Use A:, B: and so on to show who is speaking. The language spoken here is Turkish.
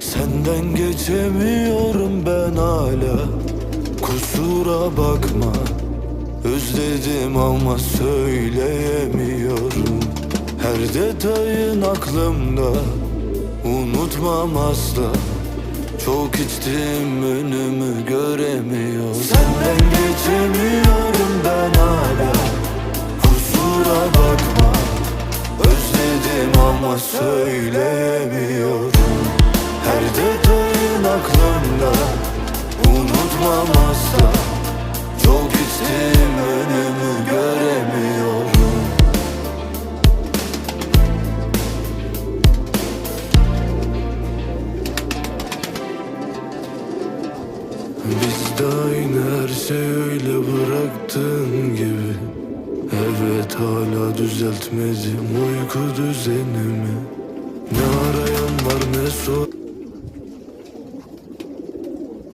A: Senden geçemiyorum ben hala. Kusura bakma, özledim ama söyleyemiyorum. Her detayın aklımda, unutmam asla. Çok içtim, önümü göremiyorum. Senden geçemiyorum ben hala. Kusura bakma, özledim ama söyleyemiyorum. Her detayın aklımda, unutmam asla. Çok içtim, önümü göremiyorum. Biz de aynı, her şey öyle bıraktığın gibi. Evet, hala düzeltmedim uyku düzenimi. Ne arayan var ne sor.